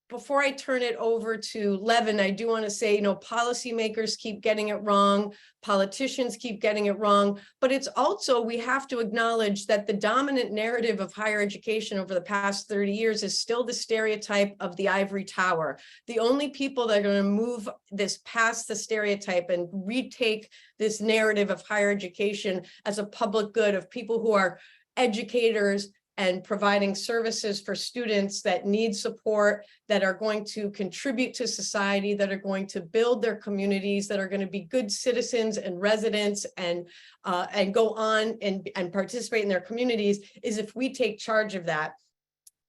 Before I turn it over to Levin, I do want to say, you know, policymakers keep getting it wrong, politicians keep getting it wrong, but it's also, we have to acknowledge that the dominant narrative of higher education over the past 30 years is still the stereotype of the ivory tower. The only people that are going to move this past the stereotype and retake this narrative of higher education as a public good, of people who are educators and providing services for students that need support, that are going to contribute to society, that are going to build their communities, that are going to be good citizens and residents and go on and participate in their communities, is if we take charge of that.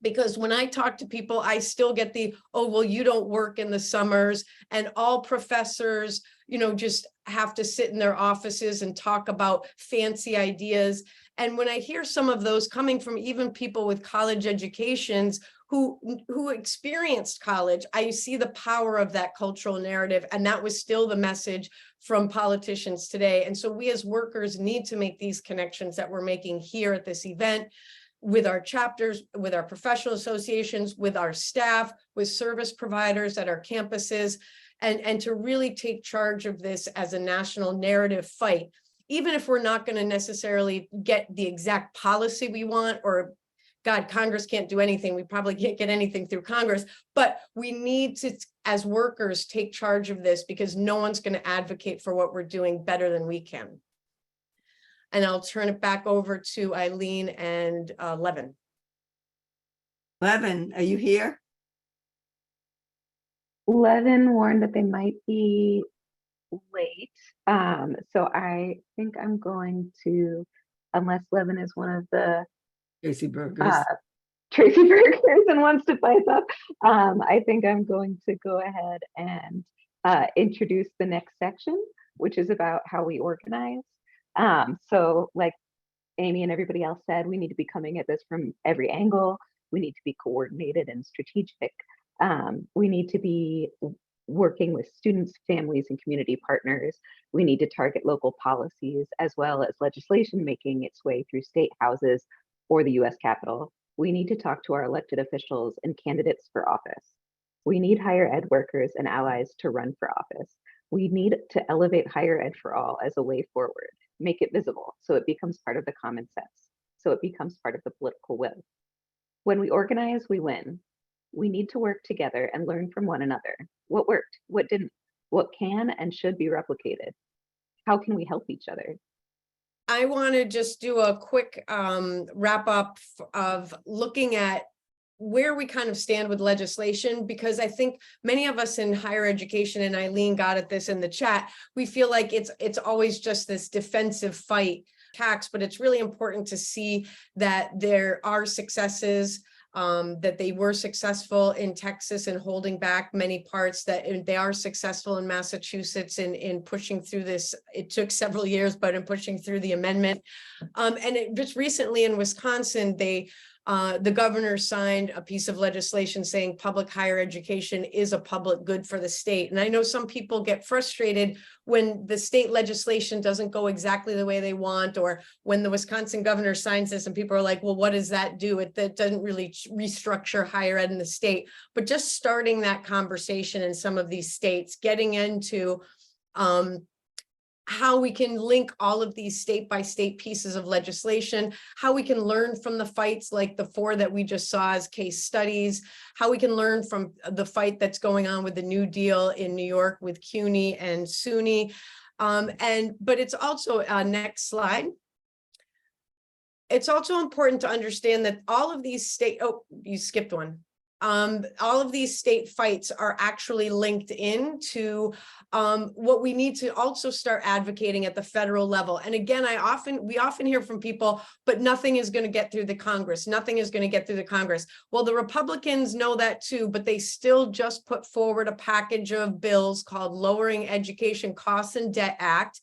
Because when I talk to people, I still get the, oh, well, you don't work in the summers, and all professors, you know, just have to sit in their offices and talk about fancy ideas. And when I hear some of those coming from even people with college educations who experienced college, I see the power of that cultural narrative. And that was still the message from politicians today. And so we as workers need to make these connections that we're making here at this event, with our chapters, with our professional associations, with our staff, with service providers at our campuses, and to really take charge of this as a national narrative fight. Even if we're not going to necessarily get the exact policy we want, or God, Congress can't do anything. We probably can't get anything through Congress, but we need to, as workers, take charge of this, because no one's going to advocate for what we're doing better than we can. And I'll turn it back over to Eileen and Levin. Levin, are you here? Levin warned that they might be late. So I think I'm going to, unless Levin is one of the Casey Burgers. Tracy Burgers and wants to fight up, I think I'm going to go ahead and introduce the next section, which is about how we organize. So like Amy and everybody else said, we need to be coming at this from every angle. We need to be coordinated and strategic. We need to be working with students, families, and community partners. We need to target local policies as well as legislation making its way through state houses or the US Capitol. We need to talk to our elected officials and candidates for office. We need higher ed workers and allies to run for office. We need to elevate higher ed for all as a way forward, make it visible so it becomes part of the common sense, so it becomes part of the political will. When we organize, we win. We need to work together and learn from one another. What worked, what didn't, what can and should be replicated? How can we help each other? I want to just do a quick wrap up of looking at where we kind of stand with legislation, because I think many of us in higher education, and Eileen got at this in the chat, we feel like it's always just this defensive fight tax, but it's really important to see that there are successes, that they were successful in Texas in holding back many parts, that they are successful in Massachusetts in pushing through this. It took several years, but in pushing through the amendment. And it just recently in Wisconsin, the governor signed a piece of legislation saying public higher education is a public good for the state. And I know some people get frustrated when the state legislation doesn't go exactly the way they want, or when the Wisconsin governor signs this and people are like, well, what does that do? That doesn't really restructure higher ed in the state. But just starting that conversation in some of these states, getting into how we can link all of these state by state pieces of legislation, how we can learn from the fights like the 4 that we just saw as case studies, how we can learn from the fight that's going on with the New Deal in New York with CUNY and SUNY. But it's also, next slide. It's also important to understand that all of these state, oh, you skipped one. All of these state fights are actually linked into what we need to also start advocating at the federal level. And again, we often hear from people, but nothing is going to get through the Congress. Nothing is going to get through the Congress. Well, the Republicans know that too, but they still just put forward a package of bills called Lowering Education Costs and Debt Act,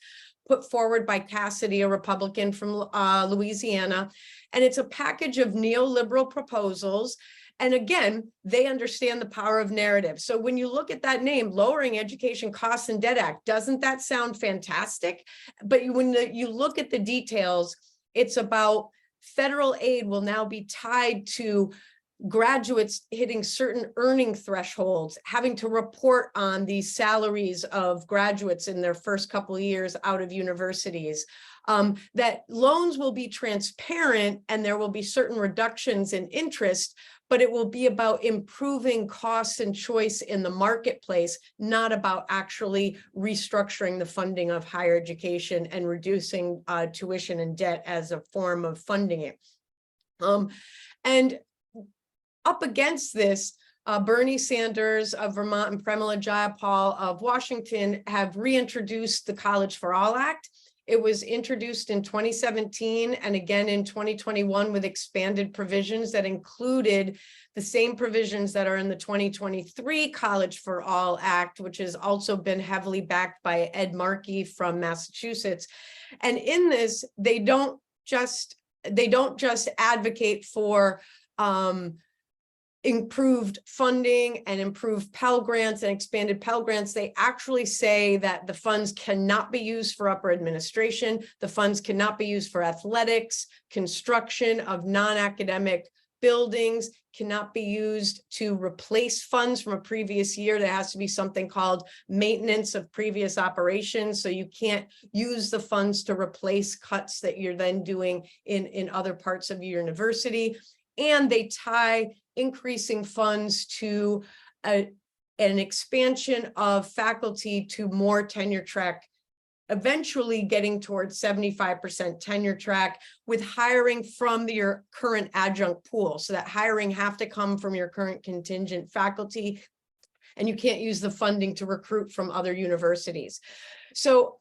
put forward by Cassidy, a Republican from Louisiana. And it's a package of neoliberal proposals. And again, they understand the power of narrative. So when you look at that name, Lowering Education Costs and Debt Act, doesn't that sound fantastic? But when you look at the details, it's about federal aid will now be tied to graduates hitting certain earning thresholds, having to report on the salaries of graduates in their first couple of years out of universities. That loans will be transparent and there will be certain reductions in interest, but it will be about improving costs and choice in the marketplace, not about actually restructuring the funding of higher education and reducing tuition and debt as a form of funding it. And up against this, Bernie Sanders of Vermont and Pramila Jayapal of Washington have reintroduced the College for All Act. It was introduced in 2017 and again in 2021 with expanded provisions that included the same provisions that are in the 2023 College for All Act, which has also been heavily backed by Ed Markey from Massachusetts. And in this, they don't just advocate for improved funding and improved Pell Grants and expanded Pell Grants. They actually say that the funds cannot be used for upper administration. The funds cannot be used for athletics, construction of non-academic buildings, cannot be used to replace funds from a previous year. There has to be something called maintenance of previous operations. So you can't use the funds to replace cuts that you're then doing in other parts of your university. And they tie increasing funds to an expansion of faculty to more tenure track, eventually getting towards 75% tenure track with hiring from your current adjunct pool. So that hiring have to come from your current contingent faculty. and you can't use the funding to recruit from other universities. So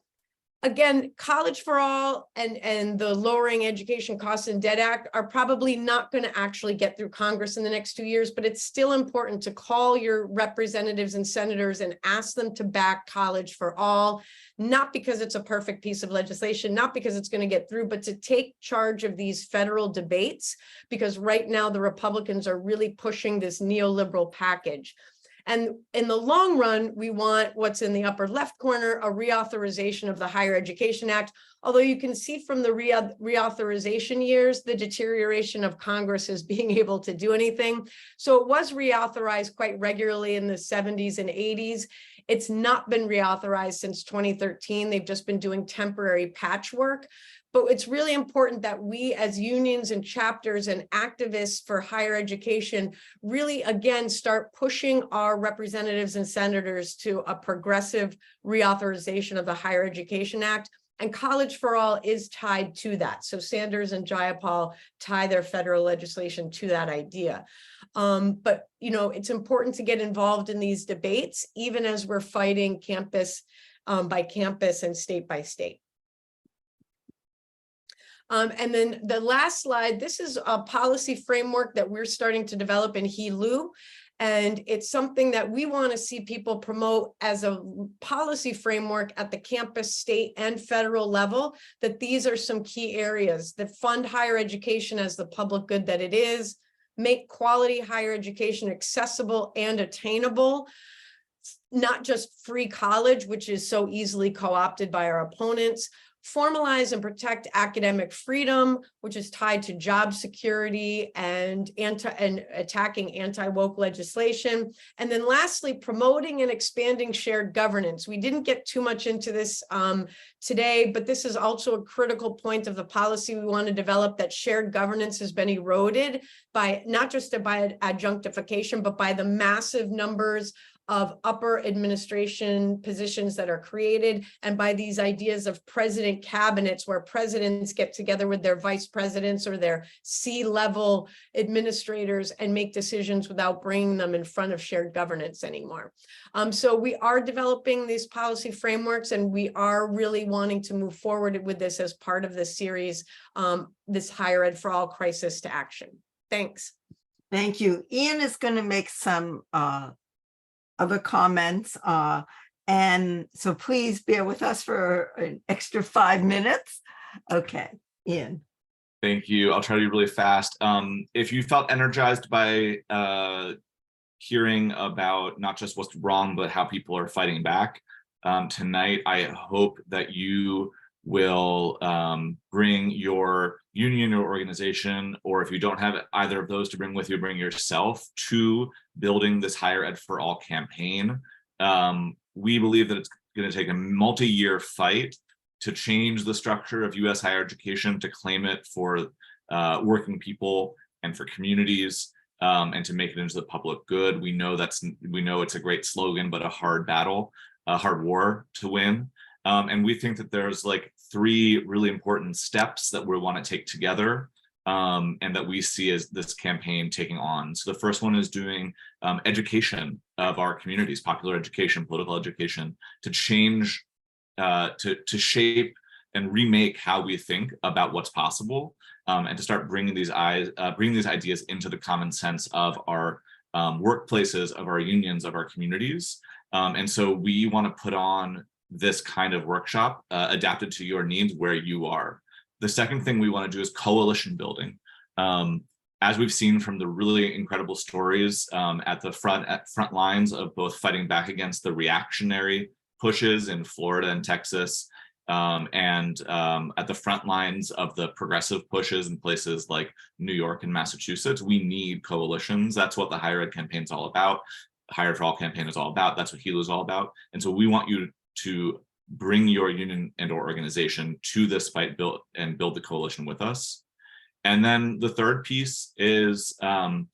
again, College for All and the Lowering Education Costs and Debt Act are probably not going to actually get through Congress in the next 2 years, but it's still important to call your representatives and senators and ask them to back College for All, not because it's a perfect piece of legislation, not because it's going to get through, but to take charge of these federal debates, because right now the Republicans are really pushing this neoliberal package. And in the long run, we want what's in the upper left corner, a reauthorization of the Higher Education Act. Although you can see from the reauthorization years, the deterioration of Congress is being able to do anything. So it was reauthorized quite regularly in the 70s and 80s. It's not been reauthorized since 2013. They've just been doing temporary patchwork. But it's really important that we as unions and chapters and activists for higher education really, again, start pushing our representatives and senators to a progressive reauthorization of the Higher Education Act. And College for All is tied to that. So Sanders and Jayapal tie their federal legislation to that idea. But, you know, it's important to get involved in these debates, even as we're fighting campus by campus and state by state. And then the last slide, this is a policy framework that we're starting to develop in HELU. And it's something that we want to see people promote as a policy framework at the campus, state, and federal level, that these are some key areas that fund higher education as the public good that it is, make quality higher education accessible and attainable, not just free college, which is so easily co-opted by our opponents, formalize and protect academic freedom, which is tied to job security and attacking anti-woke legislation. And then lastly, promoting and expanding shared governance. We didn't get too much into this today, but this is also a critical point of the policy we want to develop, that shared governance has been eroded by not just by adjunctification, but by the massive numbers of upper administration positions that are created, and by these ideas of president cabinets, where presidents get together with their vice presidents or their C-level administrators and make decisions without bringing them in front of shared governance anymore. So we are developing these policy frameworks, and we are really wanting to move forward with this as part of this series, this Higher Ed for All Crisis to Action. Thanks. Thank you. Ian is going to make some other comments. And so please bear with us for an extra 5 minutes. Okay, Ian. Thank you. I'll try to be really fast. If you felt energized by hearing about not just what's wrong, but how people are fighting back tonight, I hope that you will bring your union or organization, or if you don't have either of those to bring with you, bring yourself to building this Higher Ed for All campaign. We believe that it's going to take a multi-year fight to change the structure of U.S. higher education, to claim it for working people and for communities, and to make it into the public good. We know it's a great slogan, but a hard battle, a hard war to win. And we think that there's like 3 really important steps that we want to take together, and that we see as this campaign taking on. So the first one is doing education of our communities, popular education, political education, to change, to shape and remake how we think about what's possible, and to start bringing these ideas into the common sense of our workplaces, of our unions, of our communities. And so we want to put on this kind of workshop adapted to your needs where you are. The second thing we want to do is coalition building. As we've seen from the really incredible stories at the front lines of both fighting back against the reactionary pushes in Florida and Texas, and at the front lines of the progressive pushes in places like New York and Massachusetts, we need coalitions. That's what the Higher Ed campaign is all about. Higher Ed for All campaign is all about. That's what HELU is all about. And so we want you to bring your union and or organization to this fight, build the coalition with us. And then the third piece is, obviously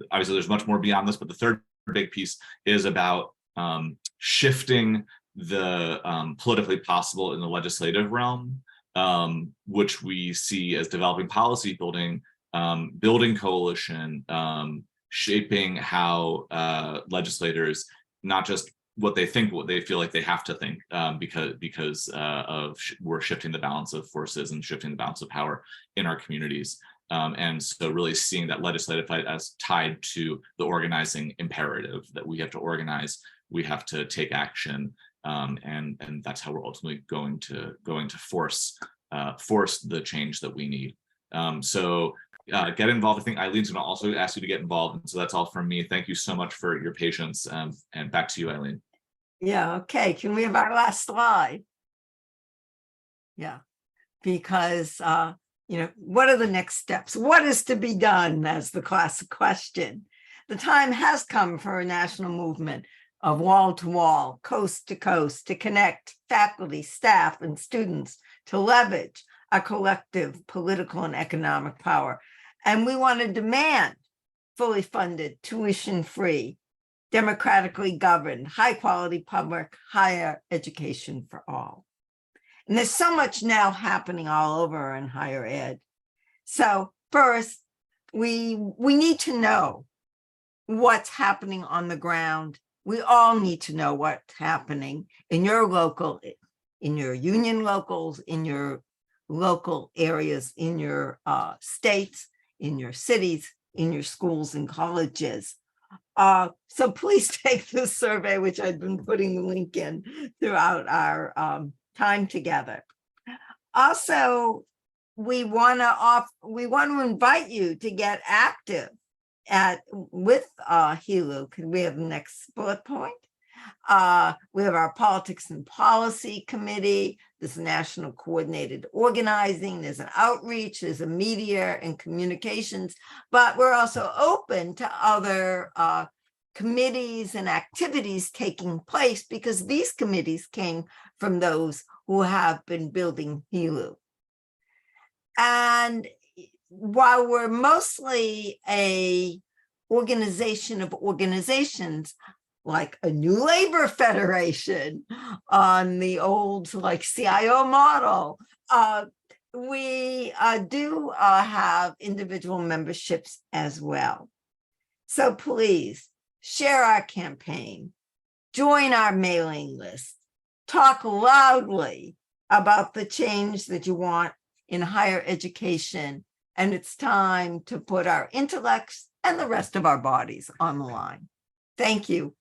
there's much more beyond this, but the third big piece is about shifting the politically possible in the legislative realm, which we see as developing policy, building coalition, shaping how legislators, not just what they think, what they feel like they have to think, because we're shifting the balance of forces and shifting the balance of power in our communities. And so really seeing that legislative fight as tied to the organizing imperative, that we have to organize, we have to take action, and that's how we're ultimately going to force the change that we need. So get involved. I think Eileen's going to also ask you to get involved. And so that's all from me. Thank you so much for your patience. And back to you, Eileen. Yeah, okay. Can we have our last slide? Yeah, because what are the next steps? What is to be done? That's the classic question. The time has come for a national movement of wall to wall, coast to coast, to connect faculty, staff, and students to leverage our collective political and economic power. And we want to demand fully funded, tuition-free, democratically governed, high-quality public higher education for all. And there's so much now happening all over in higher ed. So first, we need to know what's happening on the ground. We all need to know what's happening in your local, in your union locals, in your local areas, in your states, in your cities, in your schools and colleges. So please take this survey, which I've been putting the link in throughout our time together. Also, we want to invite you to get active with HELU. Could we have the next bullet point? We have our Politics and Policy Committee. There's National Coordinated Organizing. There's an outreach. There's a media and communications. But we're also open to other committees and activities taking place, because these committees came from those who have been building HELU. And while we're mostly a organization of organizations, like a New Labor Federation on the old CIO model, we do have individual memberships as well. So please share our campaign, join our mailing list, talk loudly about the change that you want in higher education. And it's time to put our intellects and the rest of our bodies on the line. Thank you.